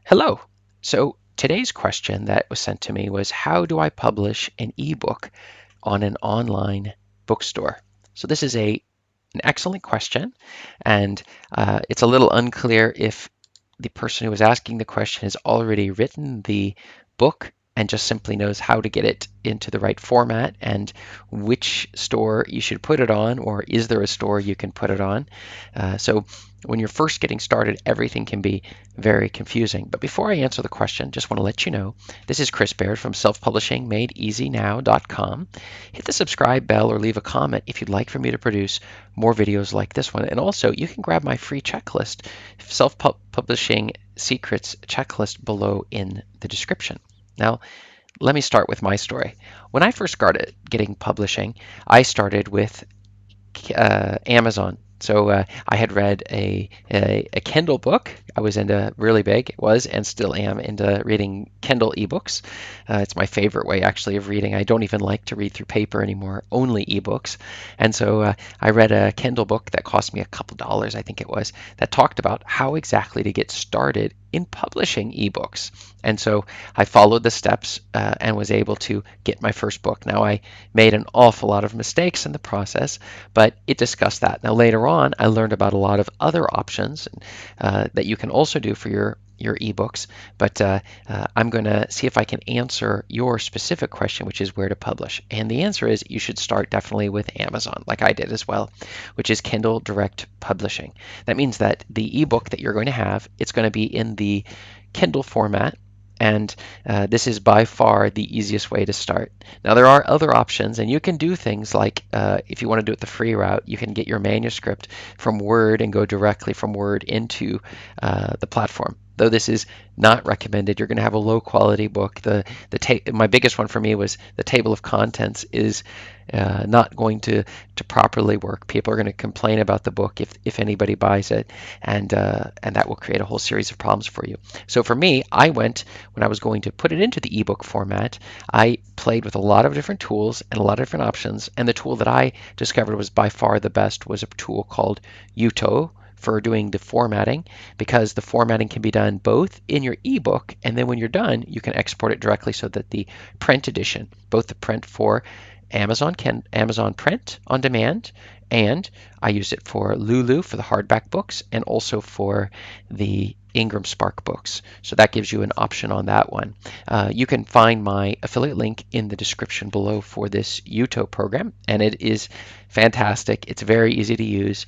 Hello. So today's question that was sent to me was, how do I publish an ebook on an online bookstore? So this is an excellent question, and it's a little unclear if the person who was asking the question has already written the book and just simply knows how to get it into the right format and which store you should put it on, or is there a store you can put it on. So when you're first getting started, everything can be very confusing. But before I answer the question, just want to let you know this is Chris Baird from selfpublishingmadeeasynow.com. Hit the subscribe bell or leave a comment if you'd like for me to produce more videos like this one. And also, you can grab my free checklist, Self-Publishing Secrets checklist, below in the description. Now, let me start with my story. When I first started getting publishing, I started with Amazon. So I had read a Kindle book. I was into really big, it was and still am into reading Kindle ebooks. It's my favorite way actually of reading. I don't even like to read through paper anymore, only ebooks. And so I read a Kindle book that cost me a couple dollars, I think it was, that talked about how exactly to get started in publishing ebooks. And so I followed the steps and was able to get my first book. Now I made an awful lot of mistakes in the process, but it discussed that. Now later on, I learned about a lot of other options that you can also do for your ebooks, but I'm going to see if I can answer your specific question, which is where to publish. And the answer is you should start definitely with Amazon, like I did as well, which is Kindle Direct Publishing. That means that the ebook that you're going to have, it's going to be in the Kindle format, and this is by far the easiest way to start. Now, there are other options, and you can do things like if you want to do it the free route, you can get your manuscript from Word and go directly from Word into the platform. Though this is not recommended, you're going to have a low quality book. My biggest one for me was the table of contents is not going to properly work. People are going to complain about the book if anybody buys it, and that will create a whole series of problems for you. So for me, when I was going to put it into the ebook format, I played with a lot of different tools and a lot of different options, and the tool that I discovered was by far the best was a tool called Uto for doing the formatting, because the formatting can be done both in your ebook, and then when you're done, you can export it directly so that the print edition, both the print for Amazon Print on Demand, and I use it for Lulu for the hardback books, and also for the Ingram Spark books. So that gives you an option on that one. You can find my affiliate link in the description below for this Uto program, and it is fantastic. It's very easy to use,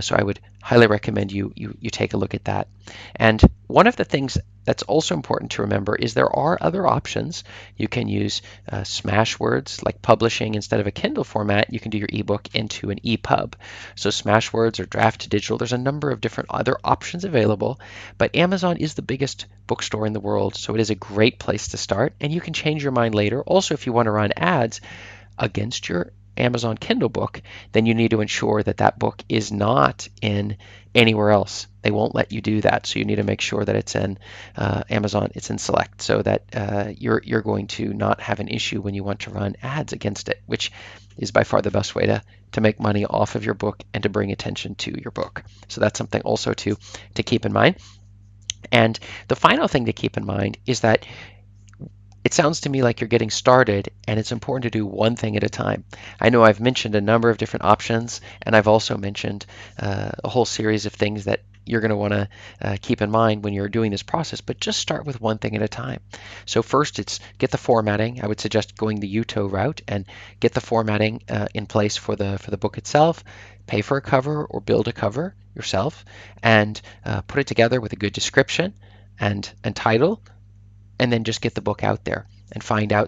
so I would highly recommend you take a look at that. And one of the things that's also important to remember is there are other options. You can use Smashwords, like publishing instead of a Kindle format. You can do your ebook into an EPUB. So Smashwords or Draft to Digital, there's a number of different other options available, but Amazon is the biggest bookstore in the world, so it is a great place to start, and you can change your mind later. Also, if you want to run ads against your Amazon Kindle book, then you need to ensure that that book is not in anywhere else. They won't let you do that, so you need to make sure that it's in Amazon, it's in Select, so that you're going to not have an issue when you want to run ads against it, which is by far the best way to make money off of your book and to bring attention to your book. So that's something also to keep in mind. And the final thing to keep in mind is that it sounds to me like you're getting started, and it's important to do one thing at a time. I know I've mentioned a number of different options, and I've also mentioned a whole series of things that you're going to want to keep in mind when you're doing this process, but just start with one thing at a time. So first, it's get the formatting. I would suggest going the Uto route and get the formatting in place for the book itself. Pay for a cover or build a cover yourself, and put it together with a good description and title, and then just get the book out there and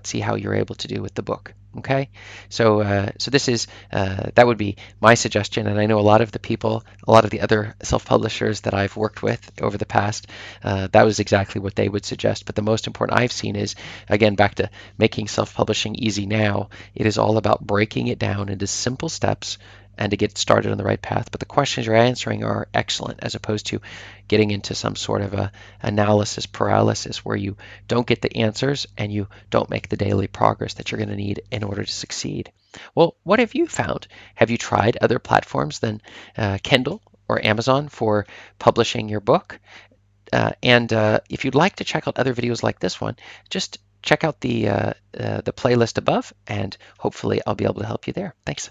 see how you're able to do with the book. Okay, so this is that would be my suggestion, and I know a lot of the other self-publishers that I've worked with over the past, that was exactly what they would suggest. But the most important I've seen is, again, back to making self-publishing easy now. It is all about breaking it down into simple steps and to get started on the right path. But the questions you're answering are excellent, as opposed to getting into some sort of a analysis paralysis where you don't get the answers and you don't make the daily progress that you're going to need in order to succeed. Well, what have you found? Have you tried other platforms than Kindle or Amazon for publishing your book? If you'd like to check out other videos like this one, just check out the playlist above, and hopefully I'll be able to help you there. Thanks.